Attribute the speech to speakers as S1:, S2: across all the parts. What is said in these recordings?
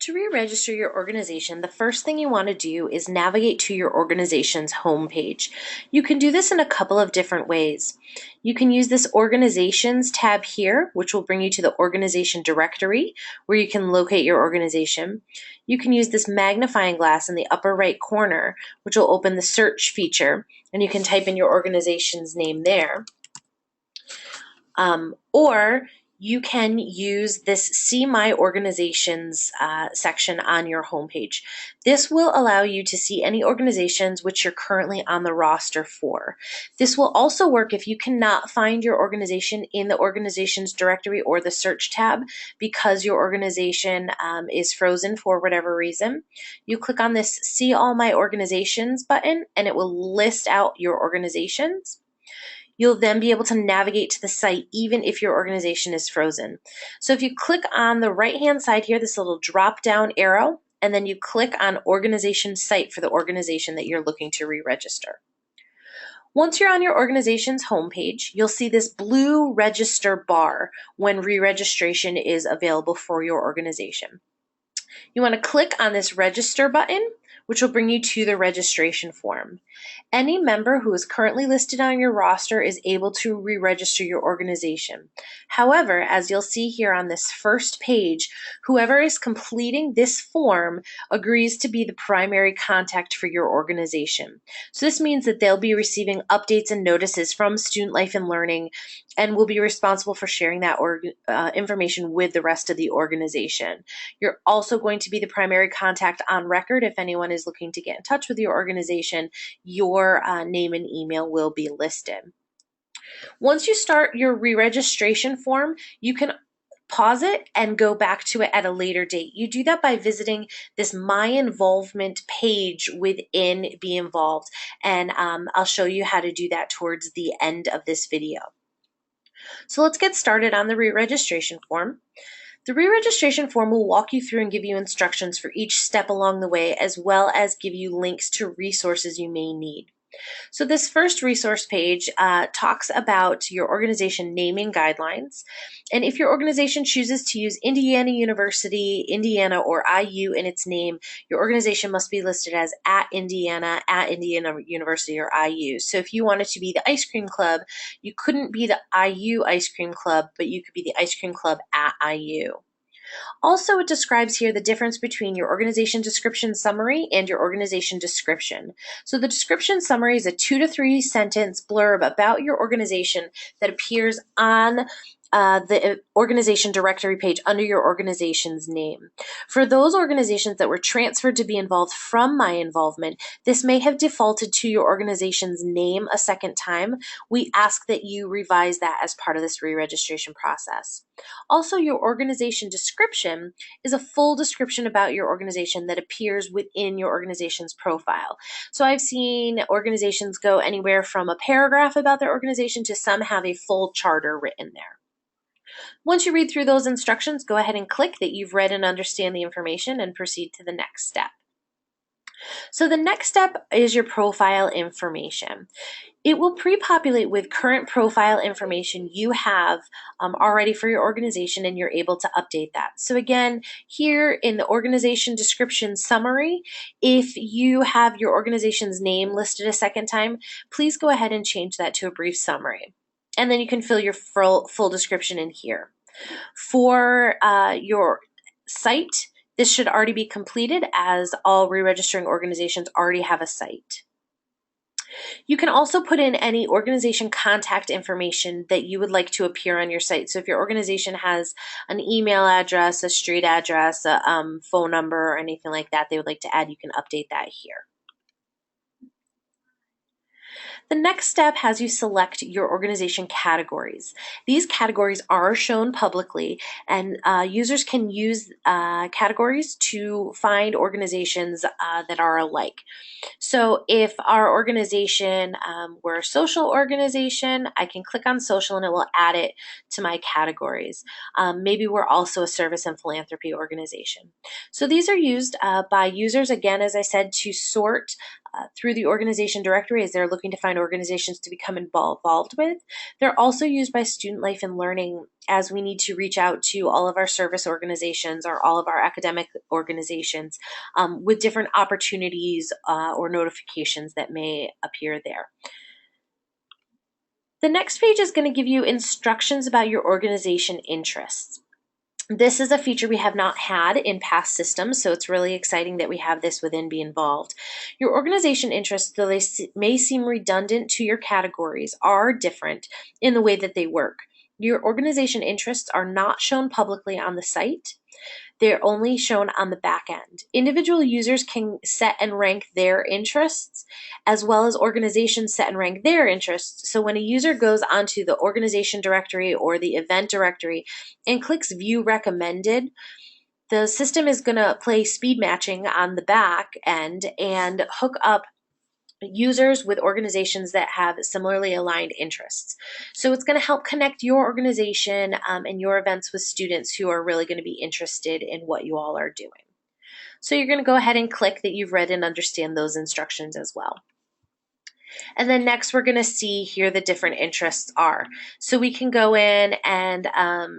S1: To re-register your organization, the first thing you want to do is navigate to your organization's homepage. You can do this in a couple of different ways. You can use this Organizations tab here, which will bring you to the organization directory, where you can locate your organization. You can use this magnifying glass in the upper right corner, which will open the search feature, and you can type in your organization's name there. Or you can use this See My Organizations section on your homepage. This will allow you to see any organizations which you're currently on the roster for. This will also work if you cannot find your organization in the organizations directory or the search tab because your organization is frozen for whatever reason. You click on this See All My Organizations button and it will list out your organizations. You'll then be able to navigate to the site even if your organization is frozen. So if you click on the right-hand side here, this little drop-down arrow, and then you click on Organization Site for the organization that you're looking to re-register. Once you're on your organization's homepage, you'll see this blue register bar when re-registration is available for your organization. You want to click on this register button, which will bring you to the registration form. Any member who is currently listed on your roster is able to re-register your organization. However, as you'll see here on this first page, whoever is completing this form agrees to be the primary contact for your organization. So this means that they'll be receiving updates and notices from Student Life and Learning and will be responsible for sharing that information with the rest of the organization. You're also going to be the primary contact on record if anyone is looking to get in touch with your organization. Your name and email will be listed. Once you start your re-registration form, you can pause it and go back to it at a later date. You do that by visiting this My Involvement page within beINvolved, and I'll show you how to do that towards the end of this video. So let's get started on the re-registration form. The re-registration form will walk you through and give you instructions for each step along the way, as well as give you links to resources you may need. So this first resource page talks about your organization naming guidelines. And if your organization chooses to use Indiana University, Indiana, or IU in its name, your organization must be listed as at Indiana University, or IU. So if you wanted to be the ice cream club, you couldn't be the IU ice cream club, but you could be the ice cream club at IU. Also, it describes here the difference between your organization description summary and your organization description. So the description summary is a 2 to 3 sentence blurb about your organization that appears on the organization directory page under your organization's name. For those organizations that were transferred to beINvolved from My Involvement, this may have defaulted to your organization's name a second time. We ask that you revise that as part of this re-registration process. Also, your organization description is a full description about your organization that appears within your organization's profile. So I've seen organizations go anywhere from a paragraph about their organization to some have a full charter written there. Once you read through those instructions, go ahead and click that you've read and understand the information and proceed to the next step. So the next step is your profile information. It will pre-populate with current profile information you have already for your organization, and you're able to update that. So again, here in the organization description summary, if you have your organization's name listed a second time, please go ahead and change that to a brief summary. And then you can fill your full description in here. For your site, this should already be completed as all re-registering organizations already have a site. You can also put in any organization contact information that you would like to appear on your site. So if your organization has an email address, a street address, a phone number, or anything like that they would like to add, you can update that here. The next step has you select your organization categories. These categories are shown publicly, and users can use categories to find organizations that are alike. So if our organization were a social organization, I can click on social and it will add it to my categories. Maybe we're also a service and philanthropy organization. So these are used by users, again, as I said, to sort through the organization directory as they're looking to find organizations to become involved with. They're also used by Student Life and Learning as we need to reach out to all of our service organizations or all of our academic organizations with different opportunities or notifications that may appear there. The next page is going to give you instructions about your organization interests. This is a feature we have not had in past systems, so it's really exciting that we have this within beINvolved. Your organization interests, though they may seem redundant to your categories, are different in the way that they work. Your organization interests are not shown publicly on the site. They're only shown on the back end. Individual users can set and rank their interests, as well as organizations set and rank their interests. So when a user goes onto the organization directory or the event directory and clicks view recommended, the system is going to play speed matching on the back end and hook up users with organizations that have similarly aligned interests. So it's going to help connect your organization and your events with students who are really going to be interested in what you all are doing. So you're going to go ahead and click that you've read and understand those instructions as well. And then next we're going to see here the different interests are. So we can go in and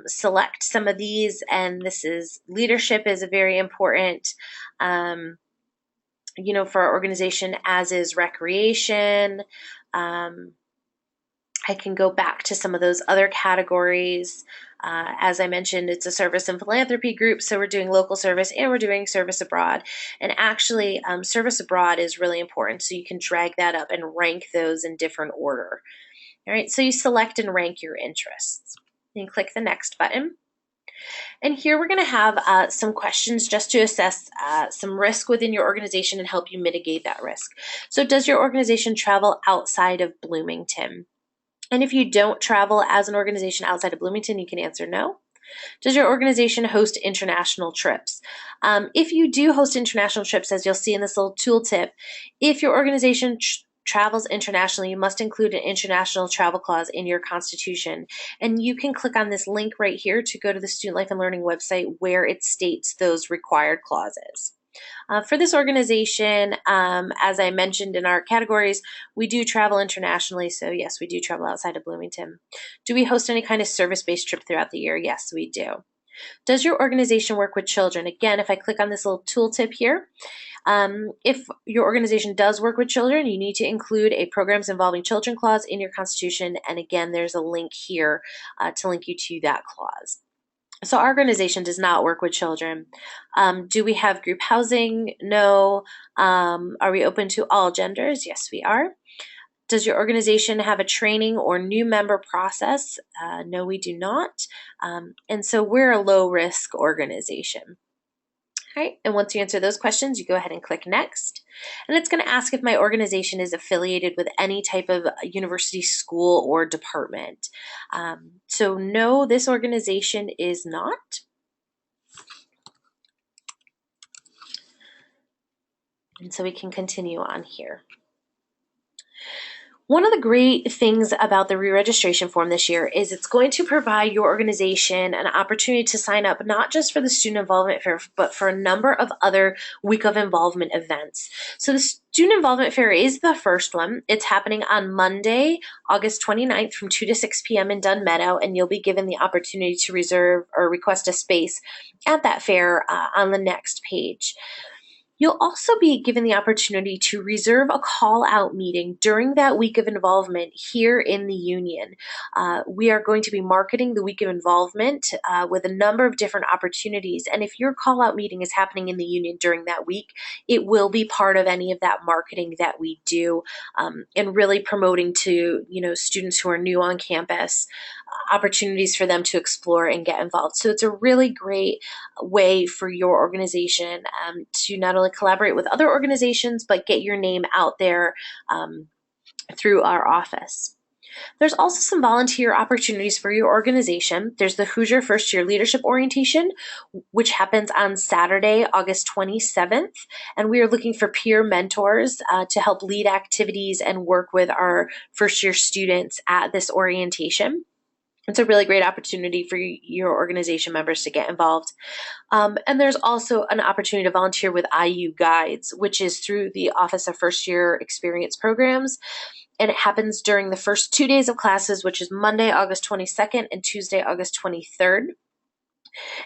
S1: select some of these, and this is leadership is a very important for our organization, as is recreation. I can go back to some of those other categories. As I mentioned, it's a service and philanthropy group, so we're doing local service and we're doing service abroad. And actually, service abroad is really important, so you can drag that up and rank those in different order. All right, so you select and rank your interests. And click the next button. And here we're going to have some questions just to assess some risk within your organization and help you mitigate that risk. So does your organization travel outside of Bloomington? And if you don't travel as an organization outside of Bloomington, you can answer no. Does your organization host international trips? If you do host international trips, as you'll see in this little tooltip, if your organization travels internationally, you must include an international travel clause in your constitution. And you can click on this link right here to go to the Student Life and Learning website where it states those required clauses. For this organization, as I mentioned in our categories, we do travel internationally. So yes, we do travel outside of Bloomington. Do we host any kind of service-based trip throughout the year? Yes, we do. Does your organization work with children? Again, if I click on this little tooltip here, if your organization does work with children, you need to include a programs involving children clause in your constitution. And again, there's a link here to link you to that clause. So our organization does not work with children. Do we have group housing? No. Are we open to all genders? Yes, we are. Does your organization have a training or new member process? No, we do not. And so we're a low-risk organization. All right, and once you answer those questions, you go ahead and click next. And it's going to ask if my organization is affiliated with any type of university, school, or department. So no, this organization is not. And so we can continue on here. One of the great things about the re-registration form this year is it's going to provide your organization an opportunity to sign up not just for the Student Involvement Fair, but for a number of other Week of Involvement events. So the Student Involvement Fair is the first one. It's happening on Monday, August 29th from 2 to 6 p.m. in Dunn Meadow, and you'll be given the opportunity to reserve or request a space at that fair on the next page. You'll also be given the opportunity to reserve a call-out meeting during that week of involvement here in the union. We are going to be marketing the week of involvement with a number of different opportunities. And if your call-out meeting is happening in the union during that week, it will be part of any of that marketing that we do and really promoting to students who are new on campus, opportunities for them to explore and get involved. So it's a really great way for your organization to not only collaborate with other organizations, but get your name out there through our office. There's also some volunteer opportunities for your organization. There's the Hoosier First Year Leadership Orientation, which happens on Saturday, August 27th. And we are looking for peer mentors to help lead activities and work with our first year students at this orientation. It's a really great opportunity for your organization members to get involved. And there's also an opportunity to volunteer with IU Guides, which is through the Office of First Year Experience Programs. And it happens during the first 2 days of classes, which is Monday, August 22nd and Tuesday, August 23rd.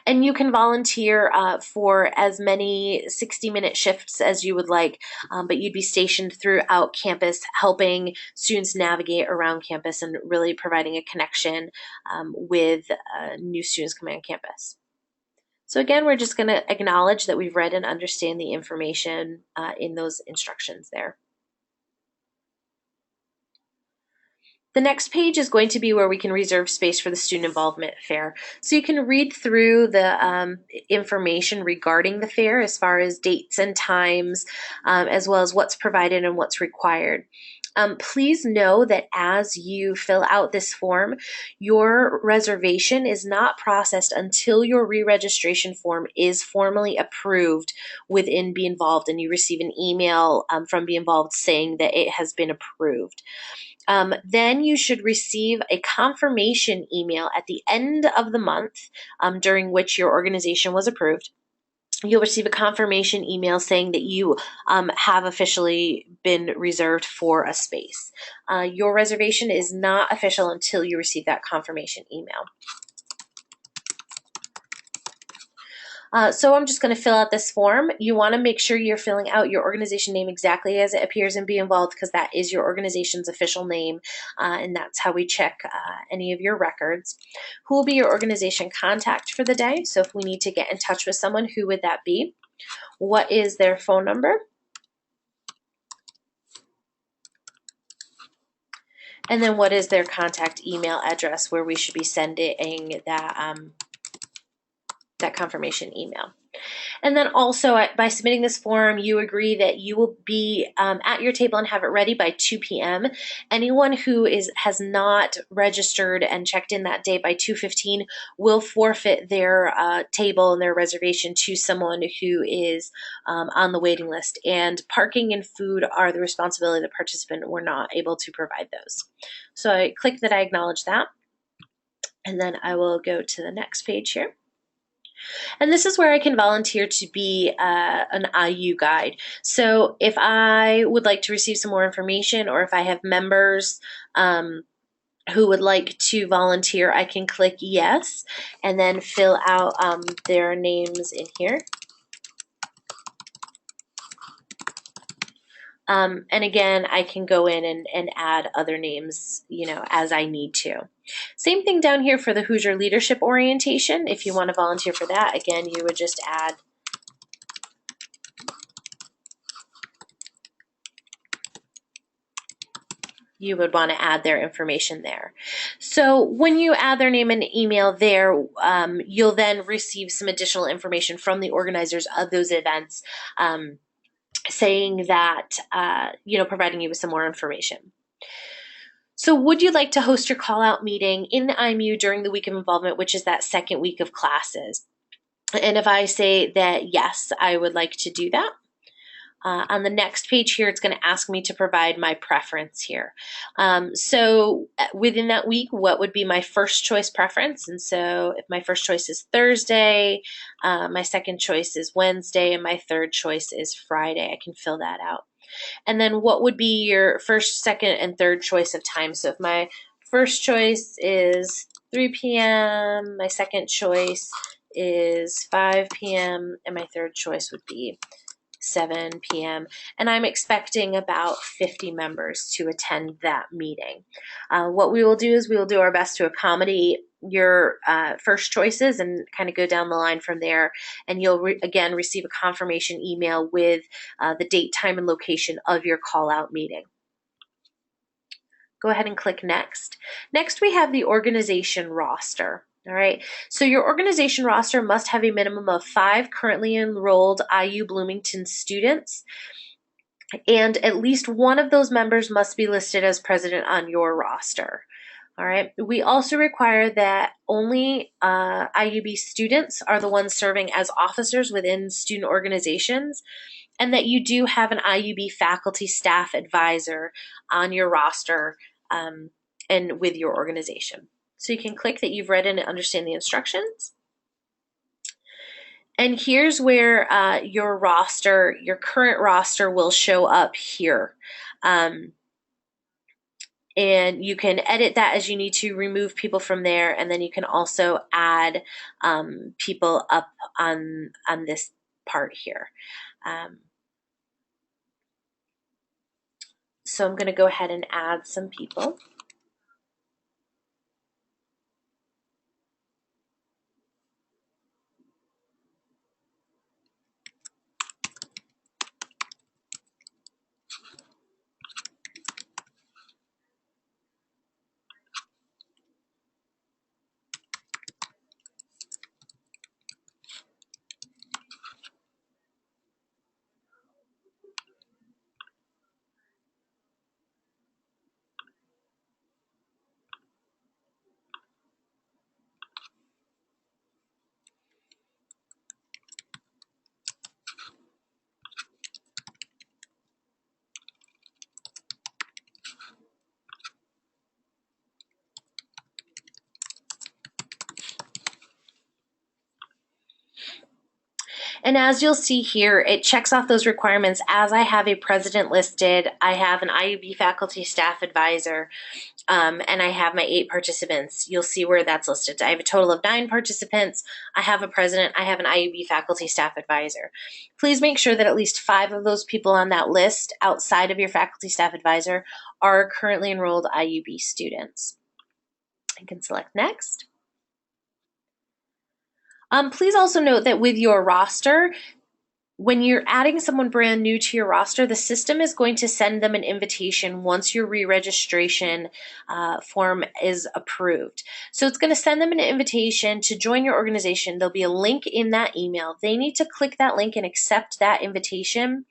S1: And you can volunteer for as many 60-minute shifts as you would like, but you'd be stationed throughout campus, helping students navigate around campus and really providing a connection with new students coming on campus. So again, we're just going to acknowledge that we've read and understand the information in those instructions there. The next page is going to be where we can reserve space for the student involvement fair. So you can read through the information regarding the fair as far as dates and times, as well as what's provided and what's required. Please know that as you fill out this form, your reservation is not processed until your re-registration form is formally approved within beINvolved and you receive an email from beINvolved saying that it has been approved. Then you should receive a confirmation email at the end of the month during which your organization was approved. You'll receive a confirmation email saying that you have officially been reserved for a space. Your reservation is not official until you receive that confirmation email. So I'm just going to fill out this form. You want to make sure you're filling out your organization name exactly as it appears in beINvolved, because that is your organization's official name, and that's how we check any of your records. Who will be your organization contact for the day? So if we need to get in touch with someone, who would that be? What is their phone number? And then what is their contact email address where we should be sending that confirmation email? And then also by submitting this form, you agree that you will be at your table and have it ready by 2 p.m. Anyone who has not registered and checked in that day by 2:15 will forfeit their table and their reservation to someone who is on the waiting list. And parking and food are the responsibility of the participant. We're not able to provide those. So I click that I acknowledge that. And then I will go to the next page here. And this is where I can volunteer to be an IU guide. So if I would like to receive some more information, or if I have members who would like to volunteer, I can click yes and then fill out their names in here. And again, I can go in and add other names, as I need to. Same thing down here for the Hoosier Leadership Orientation. If you want to volunteer for that, again, you would just add you would want to add their information there. So when you add their name and email there, you'll then receive some additional information from the organizers of those events, saying that, providing you with some more information. So would you like to host your call-out meeting in the IMU during the week of involvement, which is that second week of classes? And if I say that yes, I would like to do that, on the next page here, it's going to ask me to provide my preference here. So within that week, what would be my first choice preference? And so if my first choice is Thursday, my second choice is Wednesday, and my third choice is Friday, I can fill that out. And then what would be your first, second, and third choice of time? So if my first choice is 3 p.m., my second choice is 5 p.m., and my third choice would be 7 p.m. And I'm expecting about 50 members to attend that meeting. What we will do is we will do our best to accommodate your first choices and kind of go down the line from there. And you'll again receive a confirmation email with the date, time, and location of your call out meeting. Go ahead and click next. Next, we have the organization roster. All right, so your organization roster must have a minimum of 5 currently enrolled IU Bloomington students, and at least one of those members must be listed as president on your roster. All right, we also require that only IUB students are the ones serving as officers within student organizations, and that you do have an IUB faculty staff advisor on your roster and with your organization. So you can click that you've read and understand the instructions. And here's where your roster, your current roster, will show up here. And you can edit that as you need to, remove people from there, and then you can also add people up on this part here. So I'm going to go ahead and add some people. And as you'll see here, it checks off those requirements. As I have a president listed, I have an IUB faculty staff advisor, and I have my 8 participants. You'll see where that's listed. I have a total of 9 participants. I have a president. I have an IUB faculty staff advisor. Please make sure that at least 5 of those people on that list outside of your faculty staff advisor are currently enrolled IUB students. I can select next. Please also note that with your roster, when you're adding someone brand new to your roster, the system is going to send them an invitation once your re-registration form is approved. So it's going to send them an invitation to join your organization. There'll be a link in that email. They need to click that link and accept that invitation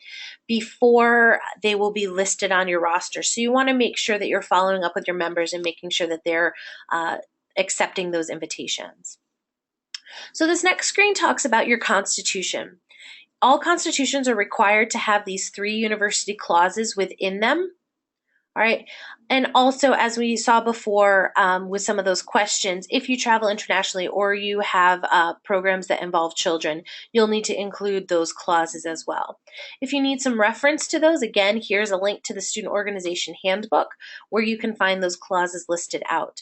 S1: before they will be listed on your roster. So you want to make sure that you're following up with your members and making sure that they're accepting those invitations. So this next screen talks about your constitution. All constitutions are required to have these 3 university clauses within them. All right. And also, as we saw before with some of those questions, if you travel internationally or you have programs that involve children, you'll need to include those clauses as well. If you need some reference to those, again, here's a link to the Student Organization Handbook where you can find those clauses listed out.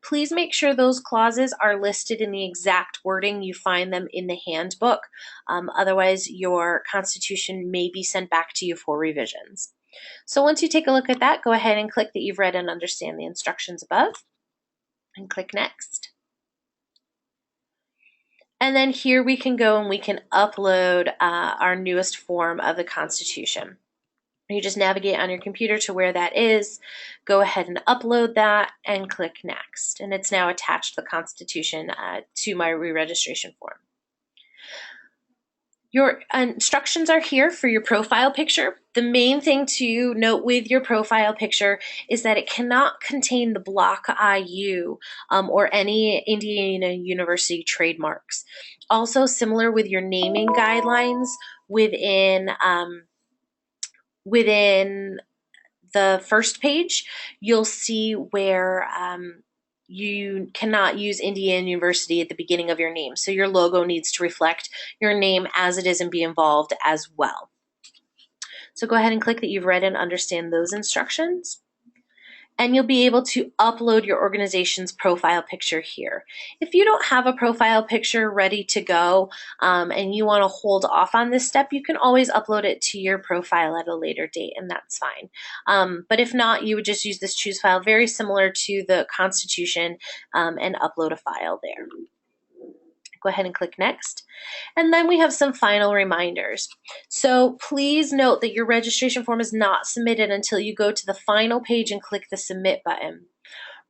S1: Please make sure those clauses are listed in the exact wording you find them in the handbook. Otherwise, your constitution may be sent back to you for revisions. So once you take a look at that, go ahead and click that you've read and understand the instructions above, and click next. And then here we can go and we can upload our newest form of the Constitution. You just navigate on your computer to where that is, go ahead and upload that, and click next. And it's now attached the Constitution to my re-registration form. Your instructions are here for your profile picture. The main thing to note with your profile picture is that it cannot contain the block IU or any Indiana University trademarks. Also, similar with your naming guidelines within the first page, you'll see where you cannot use Indiana University at the beginning of your name. So your logo needs to reflect your name as it is in beINvolved as well. So go ahead and click that you've read and understand those instructions. And you'll be able to upload your organization's profile picture here. If you don't have a profile picture ready to go and you want to hold off on this step, you can always upload it to your profile at a later date, and that's fine. But if not, you would just use this choose file, very similar to the Constitution, and upload a file there. Go ahead and click next. And then we have some final reminders. So please note that your registration form is not submitted until you go to the final page and click the submit button.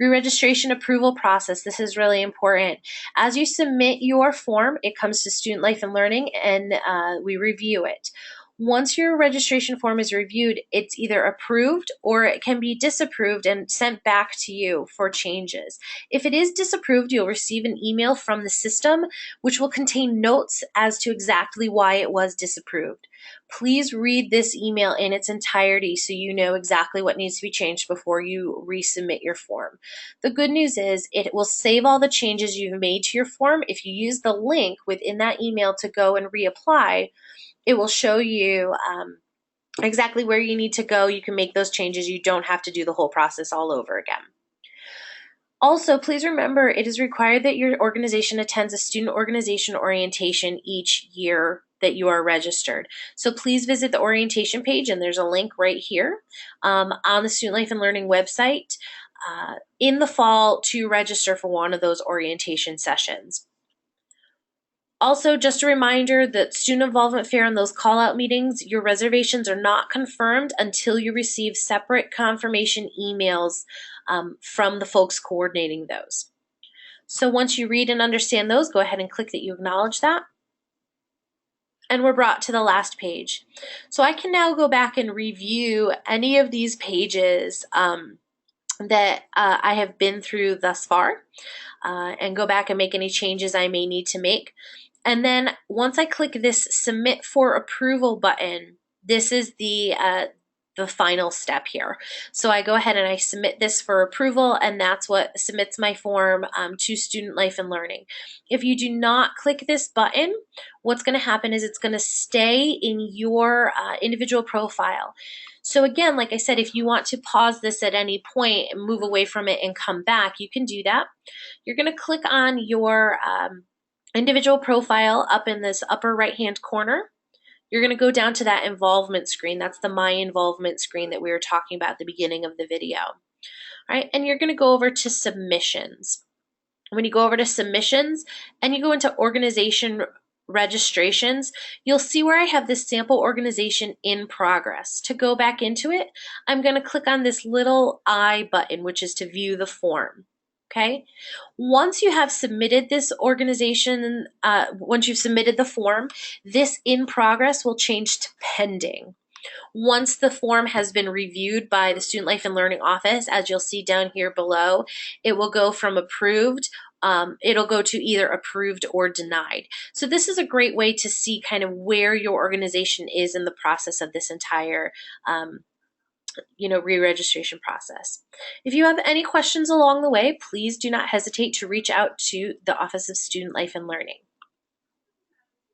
S1: Re-registration approval process. This is really important. As you submit your form, it comes to Student Life and Learning, and we review it. Once your registration form is reviewed, it's either approved or it can be disapproved and sent back to you for changes. If it is disapproved, you'll receive an email from the system which will contain notes as to exactly why it was disapproved. Please read this email in its entirety so you know exactly what needs to be changed before you resubmit your form. The good news is it will save all the changes you've made to your form. If you use the link within that email to go and reapply, it will show you exactly where you need to go. You can make those changes. You don't have to do the whole process all over again. Also, please remember it is required that your organization attends a student organization orientation each year that you are registered. So please visit the orientation page, and there's a link right here on the Student Life and Learning website in the fall to register for one of those orientation sessions. Also, just a reminder that student involvement fair and those call-out meetings, your reservations are not confirmed until you receive separate confirmation emails from the folks coordinating those. So once you read and understand those, go ahead and click that you acknowledge that. And we're brought to the last page. So I can now go back and review any of these pages that I have been through thus far and go back and make any changes I may need to make. And then once I click this Submit for Approval button, this is the final step here. So I go ahead and I submit this for approval, and that's what submits my form to Student Life and Learning. If you do not click this button, what's going to happen is it's going to stay in your individual profile. So again, like I said, if you want to pause this at any point and move away from it and come back, you can do that. You're going to click on your individual profile up in this upper right-hand corner. You're going to go down to that involvement screen. That's the My Involvement screen that we were talking about at the beginning of the video. All right, and you're going to go over to Submissions. When you go over to Submissions and you go into Organization Registrations, you'll see where I have this sample organization in progress. To go back into it, I'm going to click on this little I button, which is to view the form. Okay, once you have submitted this organization, once you've submitted the form, this in progress will change to pending. Once the form has been reviewed by the Student Life and Learning Office, as you'll see down here below, it will go from approved, it'll go to either approved or denied. So this is a great way to see kind of where your organization is in the process of this entire re-registration process. If you have any questions along the way, please do not hesitate to reach out to the Office of Student Life and Learning.